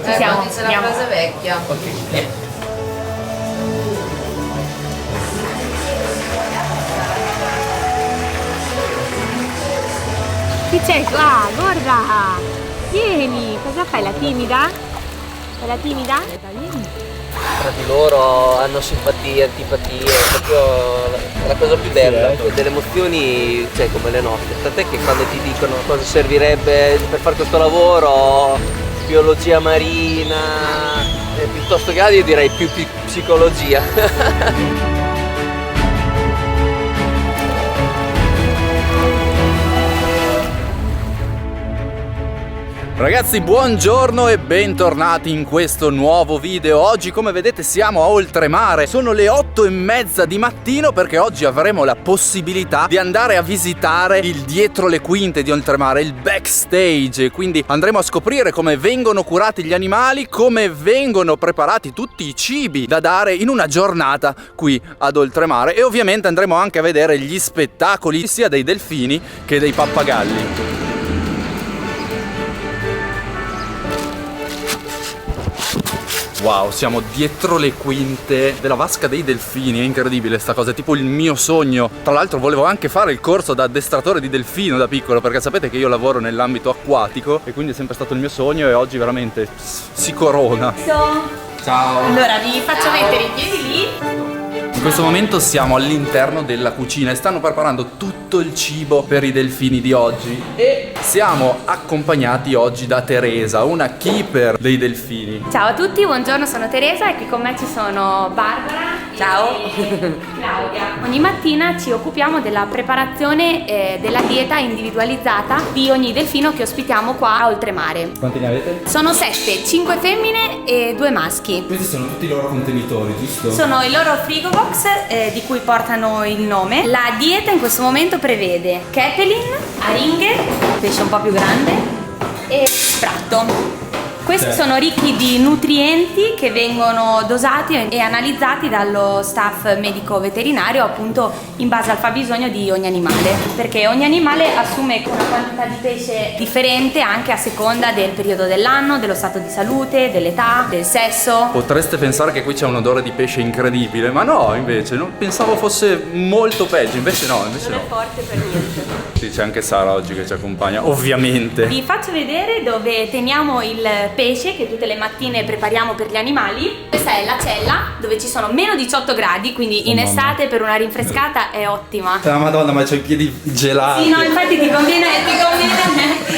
Ci siamo. Dice la frase vecchia. Ok. Chi c'è qua? Guarda! Vieni! Cosa fai? La timida? Fai la timida? Vieni! Tra di loro hanno simpatie, antipatie, è proprio la cosa più bella, delle emozioni, cioè come le nostre. Tant'è che quando ti dicono cosa servirebbe per fare questo lavoro, biologia marina, piuttosto che altro io direi più psicologia. Ragazzi, buongiorno e bentornati in questo nuovo video. Oggi, come vedete, siamo a Oltremare. Sono le 8:30 di mattino perché oggi avremo la possibilità di andare a visitare il dietro le quinte di Oltremare, il backstage. Quindi andremo a scoprire come vengono curati gli animali, come vengono preparati tutti i cibi da dare in una giornata qui ad Oltremare. E ovviamente andremo anche a vedere gli spettacoli sia dei delfini che dei pappagalli. Wow, siamo dietro le quinte della vasca dei delfini, è incredibile sta cosa, è tipo il mio sogno. Tra l'altro volevo anche fare il corso da addestratore di delfino da piccolo, perché sapete che io lavoro nell'ambito acquatico e quindi è sempre stato il mio sogno e oggi veramente si corona. Ciao! Allora vi faccio mettere i piedi lì. In questo momento siamo all'interno della cucina e stanno preparando tutto il cibo per i delfini di oggi e siamo accompagnati oggi da Teresa, una keeper dei delfini. Ciao a tutti, buongiorno, sono Teresa e qui con me ci sono Barbara. Ciao. E Claudia. Ogni mattina ci occupiamo della preparazione della dieta individualizzata di ogni delfino che ospitiamo qua a Oltremare. Quanti ne avete? Sono 7, 5 femmine e 2 maschi. Questi sono tutti i loro contenitori, giusto? Sono i loro frigo box di cui portano il nome. La dieta in questo momento prevede capelin, aringhe, pesce un po' più grande e spratto. Questi sono ricchi di nutrienti che vengono dosati e analizzati dallo staff medico veterinario appunto in base al fabbisogno di ogni animale, perché ogni animale assume una quantità di pesce differente anche a seconda del periodo dell'anno, dello stato di salute, dell'età, del sesso. Potreste pensare che qui c'è un odore di pesce incredibile, ma no, invece, pensavo fosse molto peggio, invece no, invece Non no. è forte per niente. Sì, c'è anche Sara oggi che ci accompagna, ovviamente. Vi faccio vedere dove teniamo il pesce che tutte le mattine prepariamo per gli animali. Questa è la cella dove ci sono meno 18 gradi, quindi in estate per una rinfrescata è ottima. La Madonna, ma c'ho i piedi gelati. Sì, no, infatti ti conviene.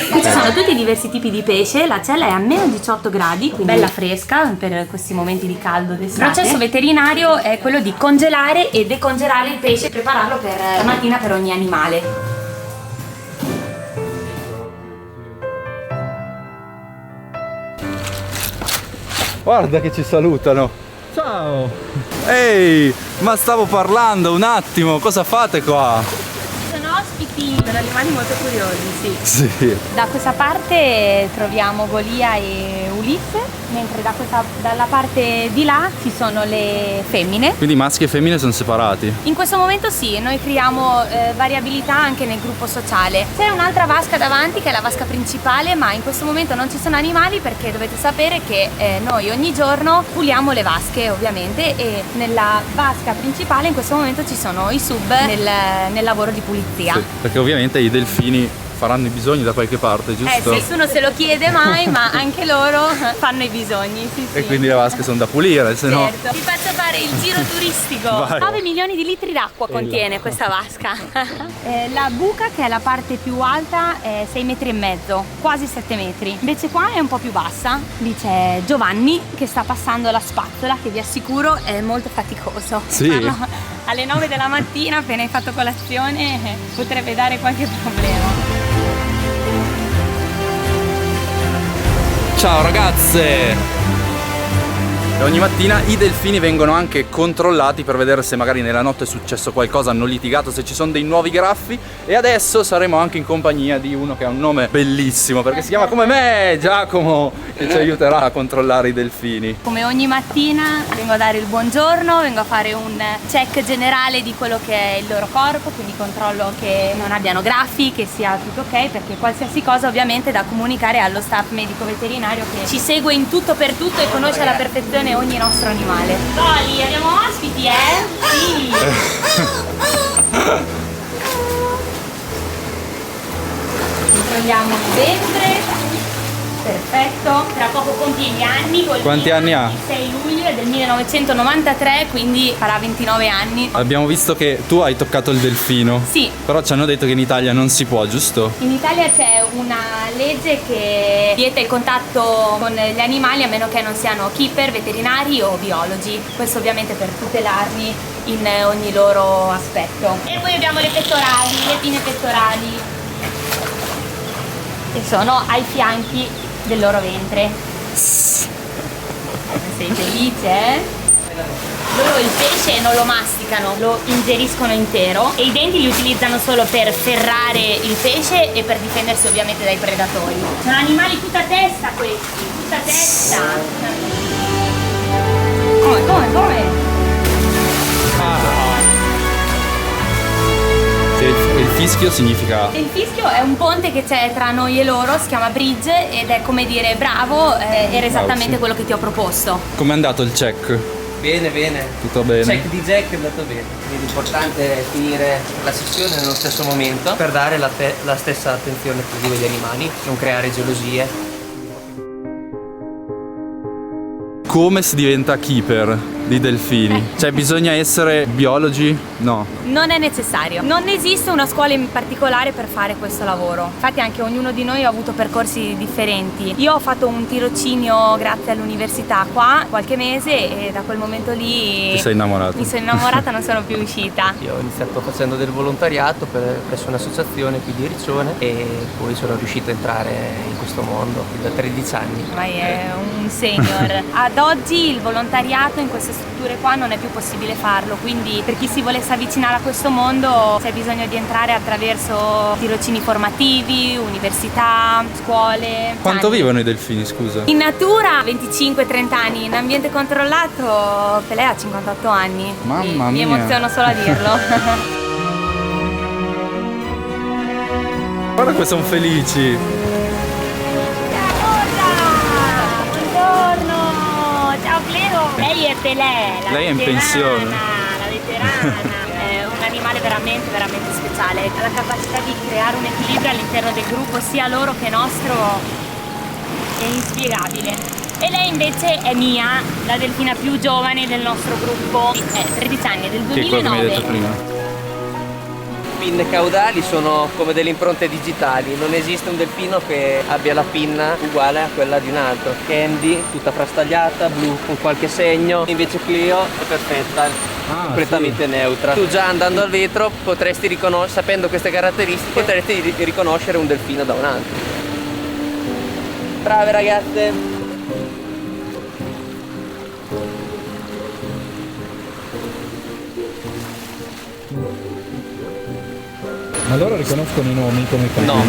Qui ci sono tutti i diversi tipi di pesce, la cella è a meno 18 gradi, quindi bella fresca per questi momenti di caldo d'estate. Il processo veterinario è quello di congelare e decongelare il pesce e prepararlo per la mattina per ogni animale. Guarda che ci salutano. Ciao. Ehi, ma stavo parlando un attimo, cosa fate qua? Sono ospiti, sono animali molto curiosi, sì. Sì. Da questa parte troviamo Golia e Ulisse, mentre dalla parte di là ci sono le femmine. Quindi maschi e femmine sono separati. In questo momento sì, noi creiamo variabilità anche nel gruppo sociale. C'è un'altra vasca davanti che è la vasca principale, ma in questo momento non ci sono animali perché dovete sapere che noi ogni giorno puliamo le vasche ovviamente e nella vasca principale in questo momento ci sono i sub nel lavoro di pulizia. Sì, perché ovviamente i delfini faranno i bisogni da qualche parte, giusto? Nessuno se lo chiede mai, ma anche loro fanno i bisogni, sì, sì. E quindi le vasche sono da pulire, se no... Certo. Ti faccio fare il giro turistico. Vai. 9 milioni di litri d'acqua contiene questa vasca. La buca, che è la parte più alta, è 6,5 metri, quasi 7 metri. Invece qua è un po' più bassa. Lì c'è Giovanni che sta passando la spazzola, che vi assicuro è molto faticoso. Sì? Farlo alle 9 della mattina, appena hai fatto colazione, potrebbe dare qualche problema. Ciao ragazze! E ogni mattina i delfini vengono anche controllati per vedere se magari nella notte è successo qualcosa, hanno litigato, se ci sono dei nuovi graffi. E adesso saremo anche in compagnia di uno che ha un nome bellissimo, perché si chiama come me, Giacomo, che ci aiuterà a controllare i delfini. Come ogni mattina vengo a dare il buongiorno, vengo a fare un check generale di quello che è il loro corpo, quindi controllo che non abbiano graffi, che sia tutto ok, perché qualsiasi cosa ovviamente è da comunicare allo staff medico veterinario che ci segue in tutto per tutto e conosce alla perfezione ogni nostro animale. Loli, abbiamo ospiti, Sì! Controlliamo il ventre. Perfetto, tra poco compie gli anni. Quanti anni ha? Il 6 luglio è del 1993, quindi farà 29 anni. Abbiamo visto che tu hai toccato il delfino. Sì. Però ci hanno detto che in Italia non si può, giusto? In Italia c'è una legge che vieta il contatto con gli animali a meno che non siano keeper, veterinari o biologi. Questo ovviamente per tutelarli in ogni loro aspetto. E poi abbiamo le pettorali, le pinne pettorali, che sono ai fianchi del loro ventre. Sei felice, eh? Loro il pesce non lo masticano, lo ingeriscono intero e i denti li utilizzano solo per ferrare il pesce e per difendersi ovviamente dai predatori. Sono animali tutta testa questi, tutta testa. Come? Il fischio significa... Il fischio è un ponte che c'è tra noi e loro, si chiama bridge ed è come dire bravo, era esattamente quello che ti ho proposto. Com'è andato il check? Bene, bene. Tutto bene? Check di Jack è andato bene. Quindi l'importante è finire la sessione nello stesso momento per dare la stessa attenzione positiva agli animali, non creare gelosie. Come si diventa keeper di delfini? Cioè bisogna essere biologi? No. Non è necessario. Non esiste una scuola in particolare per fare questo lavoro. Infatti anche ognuno di noi ha avuto percorsi differenti. Io ho fatto un tirocinio grazie all'università qua qualche mese e da quel momento lì Ti sei innamorata? mi sono innamorata, non sono più uscita. Io ho iniziato facendo del volontariato presso un'associazione qui di Riccione e poi sono riuscito a entrare in questo mondo da 13 anni. Ormai è un senior. Ad oggi il volontariato in queste strutture qua non è più possibile farlo, quindi per chi si volesse avvicinare a questo mondo c'è bisogno di entrare attraverso tirocini formativi, università, scuole. Quanto vivono i delfini, scusa? In natura 25-30 anni, in ambiente controllato Pelé ha 58 anni. Mamma Mi mia. emoziono solo a dirlo. Guarda che sono felici. Buongiorno! Ciao Cleo! Lei è Pelé, la Lei è in veterana, pensione. La veterana. È un animale veramente speciale. Ha la capacità di creare un equilibrio all'interno del gruppo, sia loro che nostro, è inspiegabile. E lei invece è Mia, la delfina più giovane del nostro gruppo, 13 anni, è del Che è quello che mi hai 2009. detto prima. Le pinne caudali sono come delle impronte digitali, non esiste un delfino che abbia la pinna uguale a quella di un altro. Candy, tutta frastagliata, blu con qualche segno, invece Cleo è perfetta, completamente neutra. Tu già andando al vetro potresti riconoscere, sapendo queste caratteristiche, potresti riconoscere un delfino da un altro. Brave ragazze! Ma loro riconoscono i nomi come i No.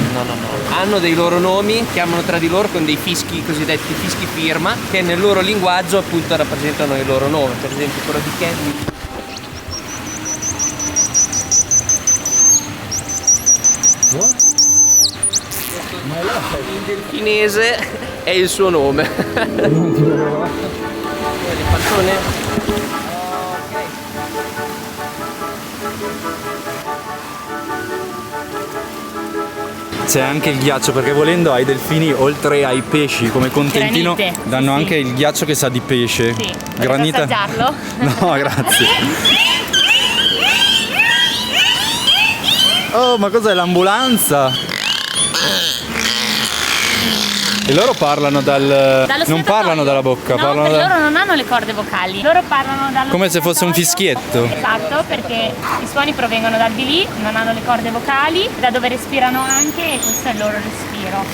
Hanno dei loro nomi, chiamano tra di loro con dei fischi cosiddetti fischi firma, che nel loro linguaggio appunto rappresentano il loro nome. Per esempio quello di Candy. In delfinese è il suo nome. Le pattone. C'è anche il ghiaccio, perché volendo ai delfini, oltre ai pesci come contentino, Granite, danno sì, anche il ghiaccio che sa di pesce. Sì, Granita. volete assaggiarlo? No, grazie. Oh, ma cos'è l'ambulanza? E loro parlano Dallo non stetatoio. parlano dalla bocca, No, parlano perché loro non hanno le corde vocali. Loro parlano dallo come se fosse un stetatoio. fischietto. Esatto, perché i suoni provengono dal di lì, non hanno le corde vocali, da dove respirano anche e questo è il loro respiro.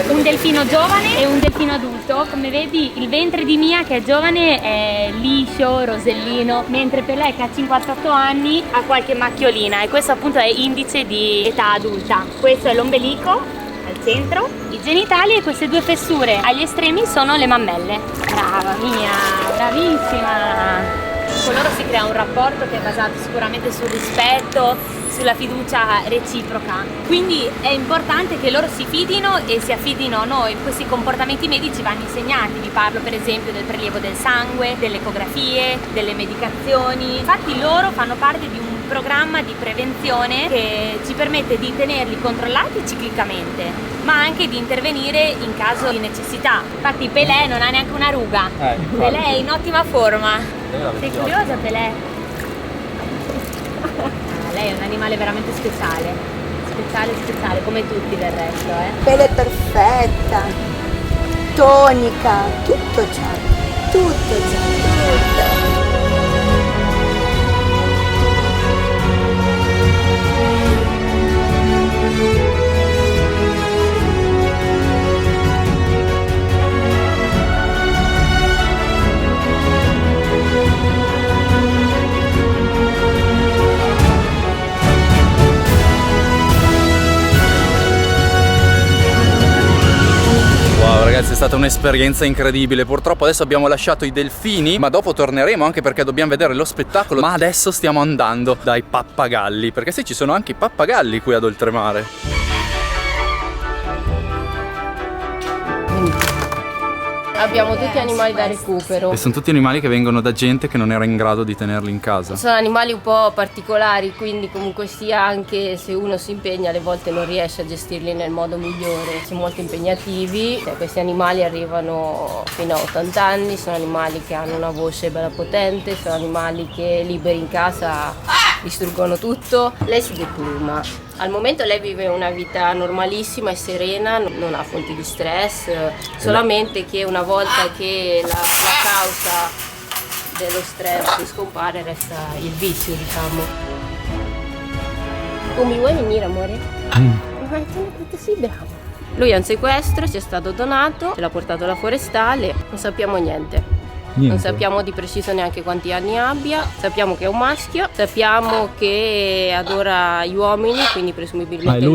Un delfino giovane e un delfino adulto. Come vedi, il ventre di Mia, che è giovane, è liscio, rosellino, mentre Pelé, che ha 58 anni, ha qualche macchiolina, e questo appunto è indice di età adulta. Questo è l'ombelico al centro, i genitali, e queste due fessure agli estremi sono le mammelle. Brava Mia, bravissima! Con loro si crea un rapporto che è basato sicuramente sul rispetto, sulla fiducia reciproca. Quindi è importante che loro si fidino e si affidino a noi. Questi comportamenti medici vanno insegnati. Vi parlo per esempio del prelievo del sangue, delle ecografie, delle medicazioni. Infatti loro fanno parte di un programma di prevenzione che ci permette di tenerli controllati ciclicamente, ma anche di intervenire in caso di necessità. Infatti Pelé non ha neanche una ruga. Pelé è in ottima forma. Sei curiosa, Pelé? Lei è un animale veramente speciale, speciale, come tutti del resto, Pelle perfetta, tonica, tutto c'è, tutto. Ragazzi, è stata un'esperienza incredibile. Purtroppo adesso abbiamo lasciato i delfini, ma dopo torneremo anche perché dobbiamo vedere lo spettacolo. Ma adesso stiamo andando dai pappagalli, perché sì, ci sono anche i pappagalli qui ad Oltremare. Abbiamo tutti animali da recupero. E sono tutti animali che vengono da gente che non era in grado di tenerli in casa. Sono animali un po' particolari, quindi comunque sia, anche se uno si impegna, alle volte non riesce a gestirli nel modo migliore. Sono molto impegnativi. Questi animali arrivano fino a 80 anni, sono animali che hanno una voce bella potente, sono animali che liberi in casa distruggono tutto. Lei si depluma. Al momento lei vive una vita normalissima e serena, non ha fonti di stress, solamente che una volta che la causa dello stress scompare resta il vizio, diciamo. Come vuoi venire, amore? Vai, sì, bravo. Lui è un sequestro, ci è stato donato, ce l'ha portato alla forestale, non sappiamo niente. Non sappiamo di preciso neanche quanti anni abbia, sappiamo che è un maschio, sappiamo che adora gli uomini, quindi presumibilmente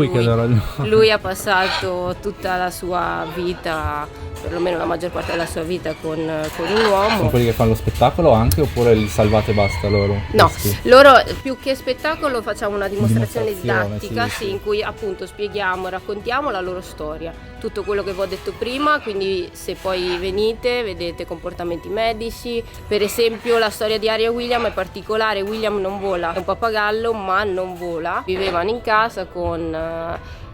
lui ha passato tutta la sua vita, perlomeno la maggior parte della sua vita con un uomo. Sono quelli che fanno lo spettacolo anche, oppure li salvate e basta loro? No, loro più che spettacolo facciamo una dimostrazione didattica, sì, in cui appunto spieghiamo, raccontiamo la loro storia, tutto quello che vi ho detto prima, quindi se poi venite vedete comportamenti medici. Per esempio la storia di Aria William è particolare. William non vola, è un pappagallo ma non vola, vivevano in casa con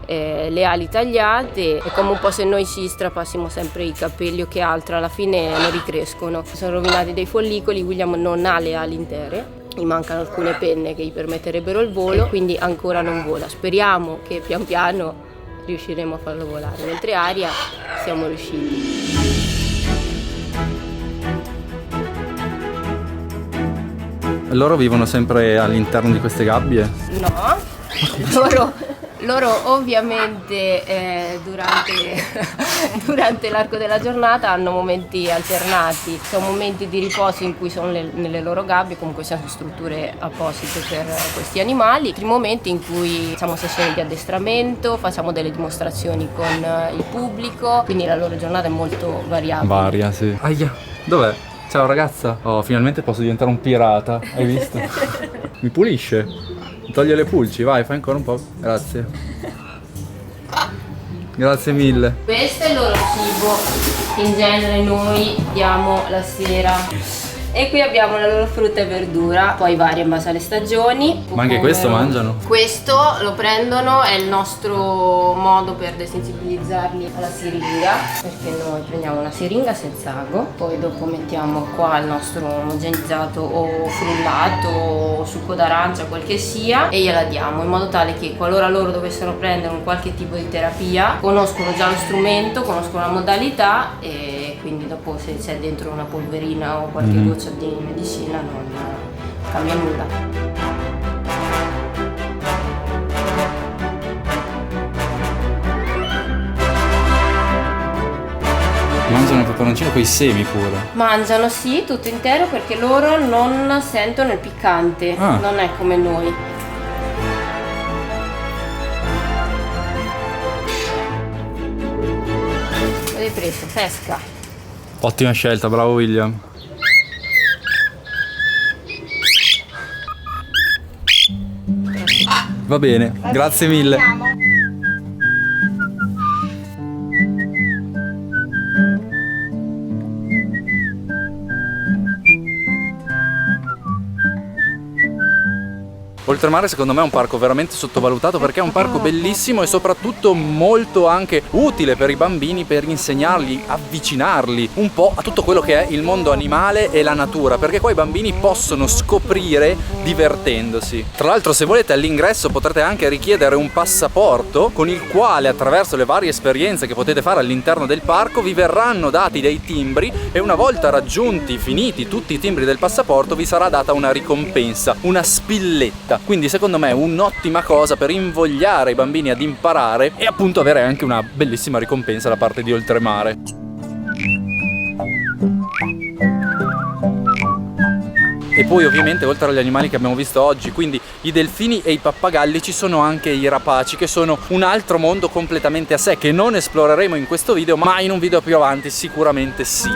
le ali tagliate, è come un po' se noi ci strappassimo sempre i capelli o che altro, alla fine non ricrescono. Sono rovinati dei follicoli, William non ha le ali intere, gli mancano alcune penne che gli permetterebbero il volo, quindi ancora non vola. Speriamo che pian piano riusciremo a farlo volare, mentre Aria siamo riusciti. Loro vivono sempre all'interno di queste gabbie? No, loro ovviamente durante l'arco della giornata hanno momenti alternati, sono momenti di riposo in cui sono nelle loro gabbie, comunque siamo strutture apposite per questi animali, altri momenti in cui facciamo sessioni di addestramento, facciamo delle dimostrazioni con il pubblico, quindi la loro giornata è molto variabile. Varia, sì. Aia, dov'è? Ciao ragazza. Oh, finalmente posso diventare un pirata, hai visto? Mi pulisce, mi toglie le pulci, vai, fai ancora un po'. Grazie. Grazie mille. Questo è il loro cibo che in genere noi diamo la sera. E qui abbiamo la loro frutta e verdura, poi varia in base alle stagioni. Ma anche questo mangiano? Questo lo prendono, è il nostro modo per desensibilizzarli alla siringa, perché noi prendiamo una siringa senza ago, poi dopo mettiamo qua il nostro omogenizzato o frullato o succo d'arancia, quel che sia, e gliela diamo in modo tale che qualora loro dovessero prendere un qualche tipo di terapia, conoscono già lo strumento, conoscono la modalità, e quindi dopo se c'è dentro una polverina o qualche goccia di medicina non cambia nulla. Mangiano il peperoncino con i semi pure. Mangiano sì, tutto intero perché loro non sentono il piccante, non è come noi. Cosa hai preso? Pesca. Ottima scelta, bravo William. Va bene, grazie mille. Oltremare secondo me è un parco veramente sottovalutato perché è un parco bellissimo e soprattutto molto anche utile per i bambini per insegnarli, avvicinarli un po' a tutto quello che è il mondo animale e la natura, perché qua i bambini possono scoprire divertendosi. Tra l'altro, se volete, all'ingresso potrete anche richiedere un passaporto con il quale, attraverso le varie esperienze che potete fare all'interno del parco, vi verranno dati dei timbri e una volta raggiunti, finiti tutti i timbri del passaporto, vi sarà data una ricompensa, una spilletta. Quindi secondo me è un'ottima cosa per invogliare i bambini ad imparare e appunto avere anche una bellissima ricompensa da parte di Oltremare. E poi ovviamente, oltre agli animali che abbiamo visto oggi, quindi i delfini e i pappagalli, ci sono anche i rapaci, che sono un altro mondo completamente a sé, che non esploreremo in questo video, ma in un video più avanti sicuramente sì.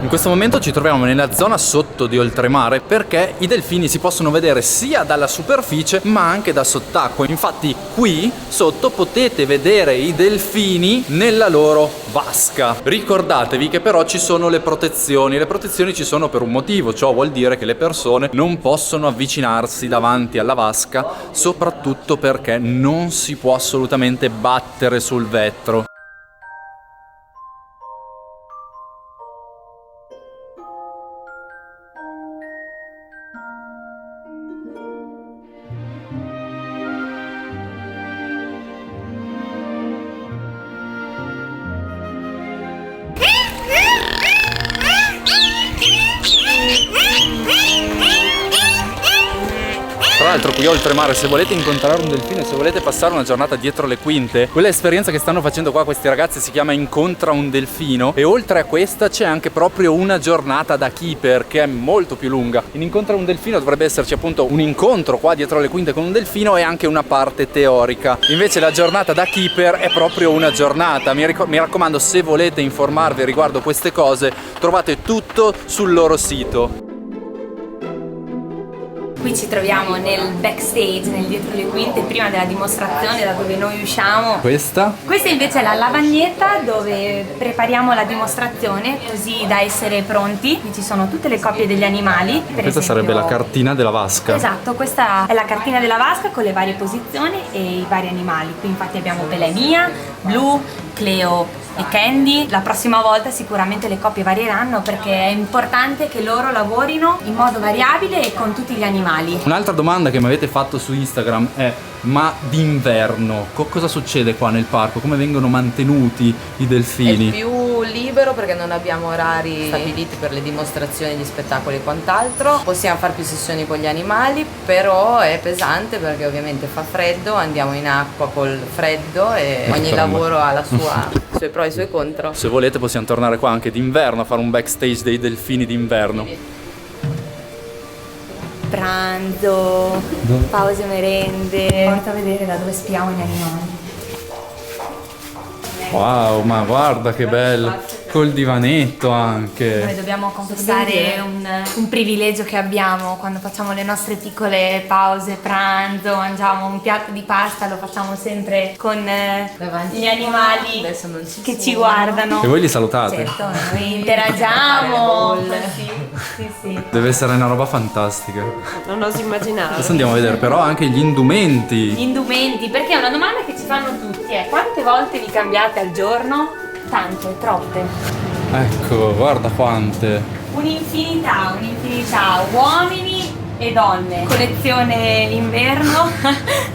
In questo momento ci troviamo nella zona sotto di Oltremare perché i delfini si possono vedere sia dalla superficie ma anche da sott'acqua. Infatti qui sotto potete vedere i delfini nella loro vasca. Ricordatevi che però ci sono le protezioni ci sono per un motivo, ciò vuol dire che le persone non possono avvicinarsi davanti alla vasca, soprattutto perché non si può assolutamente battere sul vetro. Tra l'altro qui a Oltremare, se volete incontrare un delfino e se volete passare una giornata dietro le quinte, quella esperienza che stanno facendo qua questi ragazzi si chiama Incontra un delfino, e oltre a questa c'è anche proprio una giornata da keeper che è molto più lunga. In Incontra un delfino dovrebbe esserci appunto un incontro qua dietro le quinte con un delfino e anche una parte teorica. Invece la giornata da keeper è proprio una giornata. Mi raccomando, se volete informarvi riguardo queste cose, trovate tutto sul loro sito. Qui ci troviamo nel backstage, nel dietro le quinte, prima della dimostrazione da dove noi usciamo. Questa Invece è la lavagnetta dove prepariamo la dimostrazione così da essere pronti. Qui ci sono tutte le coppie degli animali. Questa sarebbe la cartina della vasca. Esatto, questa è la cartina della vasca con le varie posizioni e i vari animali. Qui infatti abbiamo Bella e Mia, Blue, Cleo e Candy. La prossima volta sicuramente le coppie varieranno perché è importante che loro lavorino in modo variabile e con tutti gli animali. Un'altra domanda che mi avete fatto su Instagram è: ma d'inverno cosa succede qua nel parco? Come vengono mantenuti i delfini? È più libero perché non abbiamo orari stabiliti per le dimostrazioni di spettacoli e quant'altro. Possiamo fare più sessioni con gli animali, però è pesante perché ovviamente fa freddo, andiamo in acqua col freddo e ogni lavoro ha i suoi pro e i suoi contro. Se volete possiamo tornare qua anche d'inverno a fare un backstage dei delfini d'inverno. Pranzo, pause merende. Porta a vedere da dove spiamo gli animali. Wow, ma guarda che bello! Col divanetto anche. Noi dobbiamo confessare un privilegio che abbiamo quando facciamo le nostre piccole pause pranzo, mangiamo un piatto di pasta, lo facciamo sempre con gli animali che ci guardano. E voi li salutate? Certo, noi interagiamo. Sì. Deve essere una roba fantastica. Non oso immaginare. Adesso andiamo a vedere però anche gli indumenti. Gli indumenti, perché è una domanda che ci fanno tutti, quante volte li cambiate al giorno? Tante, troppe. Ecco, guarda quante. Un'infinità, uomini e donne. Collezione inverno,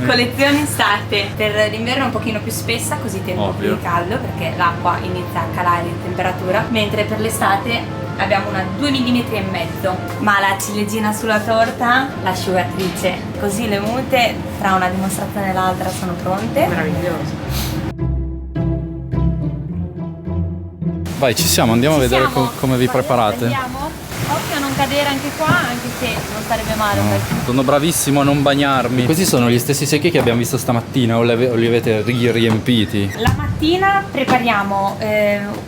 collezione estate. Per l'inverno è un pochino più spessa, così tiene un po' più di caldo perché l'acqua inizia a calare in temperatura, mentre per l'estate abbiamo una 2,5 mm. Ma la ciliegina sulla torta, l'asciugatrice. Così le mute tra una dimostrazione e l'altra sono pronte. Meraviglioso. Vai, ci siamo, andiamo a vedere come vi preparate. Andiamo? Occhio a non cadere anche qua, anche se non sarebbe male. Sono bravissimo a non bagnarmi. Questi sono gli stessi secchi che abbiamo visto stamattina o li avete riempiti? La mattina prepariamo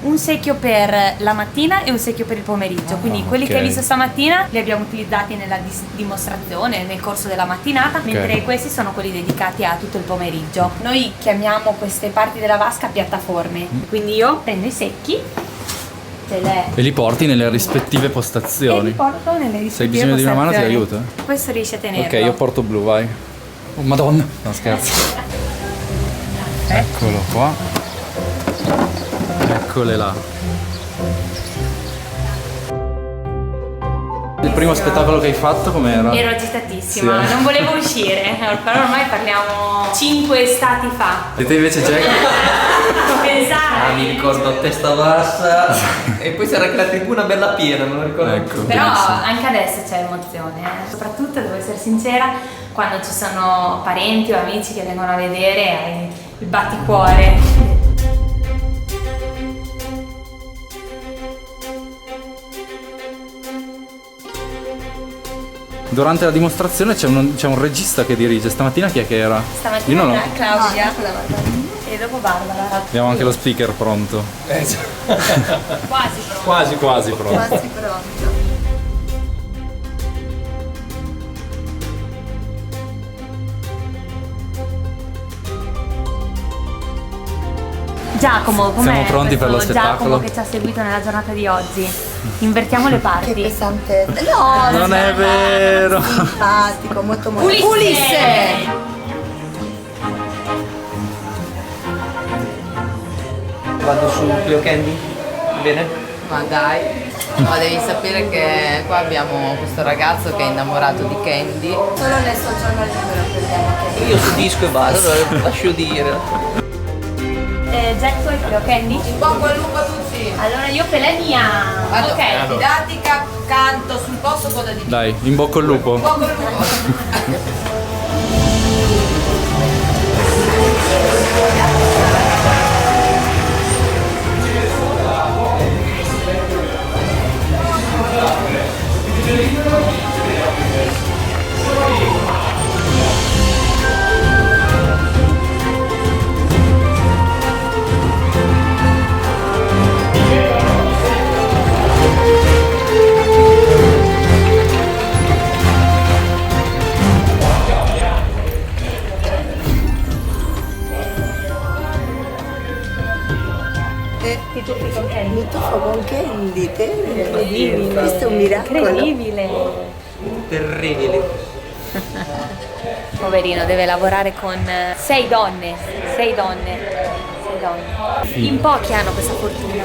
un secchio per la mattina e un secchio per il pomeriggio. Quindi quelli che hai visto stamattina li abbiamo utilizzati nella dimostrazione nel corso della mattinata, mentre questi sono quelli dedicati a tutto il pomeriggio. Noi chiamiamo queste parti della vasca piattaforme. Quindi io prendo i secchi e li porti nelle rispettive postazioni. E li porto nelle rispettive Se hai bisogno di una mano ti aiuto? Questo riesce a tenerlo. Ok, io porto blu, vai. Oh madonna, no scherzo. Eccolo qua. Eccole là. Il primo spettacolo che hai fatto com'era? Ero agitatissima, Sì. non volevo uscire, però ormai parliamo 5 estati fa. E te invece Jack? Esatto. Mi ricordo a testa bassa e poi si era creata in una bella piena, me lo ricordo. Ecco. Però benissimo. anche adesso c'è emozione, soprattutto devo essere sincera, quando ci sono parenti o amici che vengono a vedere hai il batticuore. Durante la dimostrazione c'è un regista che dirige. Stamattina chi è che era? Stamattina Io non era ho- Claudia e dopo Barbara. Abbiamo anche lo speaker pronto. Quasi però. Quasi pronto. Quasi pronto. Giacomo, com'è Siamo pronti per lo questo spettacolo? Giacomo che ci ha seguito nella giornata di oggi? Invertiamo le Che parti. pesante. No, Non è vero. simpatico, molto Ulisse! Vado su Cleo Candy? Bene? Ma dai, ma devi sapere che qua abbiamo questo ragazzo che è innamorato di Candy. Solo nel suo giorno libero prendiamo che Io su disco e vado, allora lascio dire. Jack, tu hai Cleo Candy? In bocca al lupo a tutti! Allora io per la mia. Vado. Ok. Didattica, canto, sul posto coda di Dai, in bocca al lupo. bocca al lupo! Ti tuffi con Candy? mi tuffo con Candy, te. Questo è un miracolo. Incredibile. Terribili. Poverino, deve lavorare con 6 donne. 6 donne. 6 donne. In pochi hanno questa fortuna.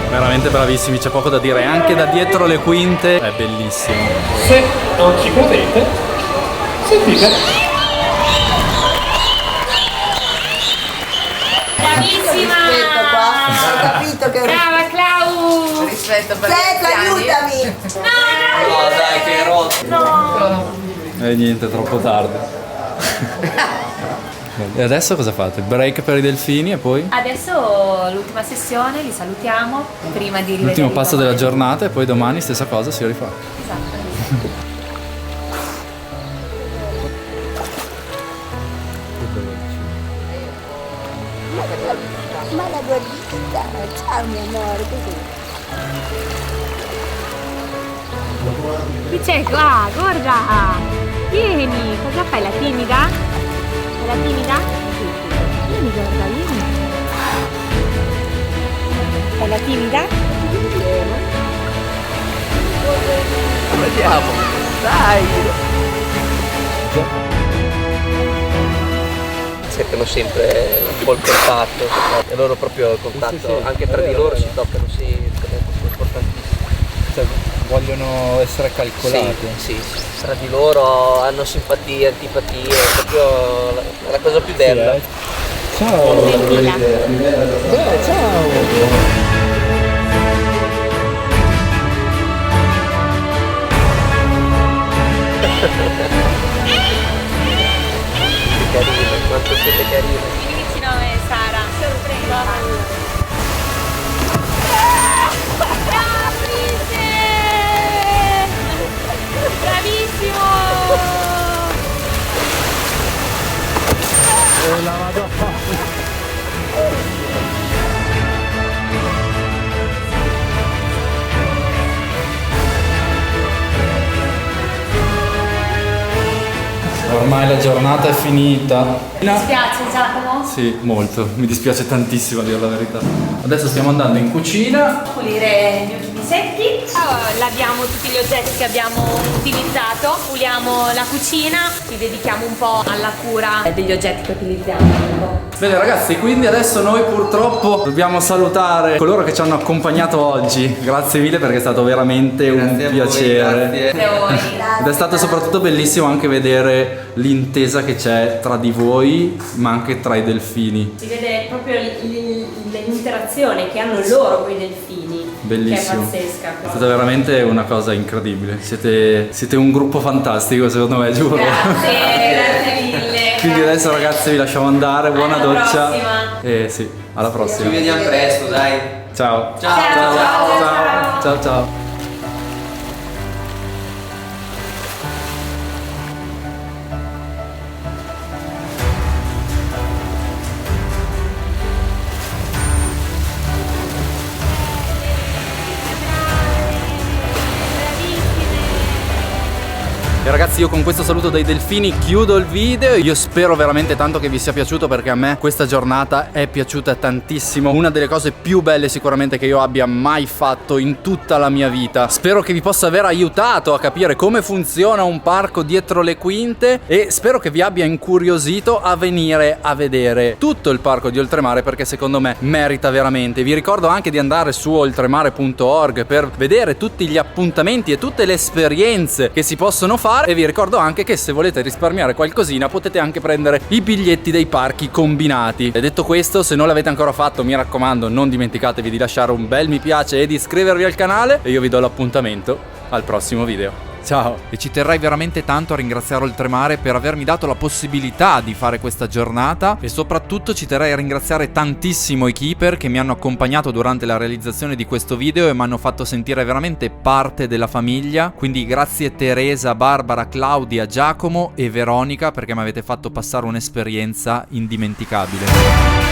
Veramente bravissimi, c'è poco da dire. Anche da dietro le quinte è bellissimo. Se non ci credete, sentite. Bravissima! Aspetta qua, ho capito che... Brava Clau! Rispetto per Senti, gli anziani. aiutami! No dai, che rotto. E niente, troppo tardi. E adesso cosa fate? Break per i delfini e poi? Adesso l'ultima sessione, li salutiamo prima di rivedere L'ultimo passo della giornata e poi domani stessa cosa si rifà. Esatto. Ma la gordita, ciao mio amore, così. Chi c'è qua? Guarda! Vieni! Cosa fai? La timida? È la timida? Vieni, guarda, vieni! È la timida? Vediamo. Dai. Cercano sempre un po' il contatto, e loro proprio il contatto, anche tra di loro si toccano, sì, è importantissimo. Cioè, vogliono essere calcolati. Sì, tra di loro hanno simpatie, antipatie, è proprio la cosa più bella. Ciao! Ciao! Carine, quanto siete carine. Vieni vicino a me, Sara. Sorpresa. Bravissimo! La Madonna! Ormai la giornata è finita. Ti dispiace, Giacomo? Sì, molto. Mi dispiace tantissimo a dire la verità. Adesso stiamo andando in cucina. Pulire gli ultimi secchi. Laviamo tutti gli oggetti che abbiamo utilizzato. Puliamo la cucina. Ci dedichiamo un po' alla cura degli oggetti che utilizziamo. Bene ragazzi, quindi adesso noi purtroppo dobbiamo salutare coloro che ci hanno accompagnato oggi. Grazie mille perché è stato veramente un piacere. Ed è stato soprattutto bellissimo anche vedere l'intesa che c'è tra di voi, ma anche tra i delfini. Si vede proprio l'interazione che hanno loro con i delfini. Bellissimo. Che è pazzesca. È stata veramente una cosa incredibile. Siete un gruppo fantastico, secondo me, giuro. Grazie mille. Quindi adesso ragazzi vi lasciamo andare, buona Alla doccia. prossima. E sì, alla prossima. Ci vediamo presto, dai. Ciao. Ciao. Ciao. Ciao ciao. E ragazzi, io con questo saluto dei delfini chiudo il video. Io spero veramente tanto che vi sia piaciuto, perché a me questa giornata è piaciuta tantissimo. Una delle cose più belle sicuramente che io abbia mai fatto in tutta la mia vita. Spero che vi possa aver aiutato a capire come funziona un parco dietro le quinte, e spero che vi abbia incuriosito a venire a vedere tutto il parco di Oltremare, perché secondo me merita veramente. Vi ricordo anche di andare su oltremare.org per vedere tutti gli appuntamenti e tutte le esperienze che si possono fare. E vi ricordo anche che se volete risparmiare qualcosina potete anche prendere i biglietti dei parchi combinati. E detto questo, se non l'avete ancora fatto, mi raccomando, non dimenticatevi di lasciare un bel mi piace e di iscrivervi al canale, e io vi do l'appuntamento al prossimo video. Ciao! E ci terrei veramente tanto a ringraziare Oltremare per avermi dato la possibilità di fare questa giornata, e soprattutto ci terrei a ringraziare tantissimo i keeper che mi hanno accompagnato durante la realizzazione di questo video e mi hanno fatto sentire veramente parte della famiglia. Quindi grazie Teresa, Barbara, Claudia, Giacomo e Veronica, perché mi avete fatto passare un'esperienza indimenticabile.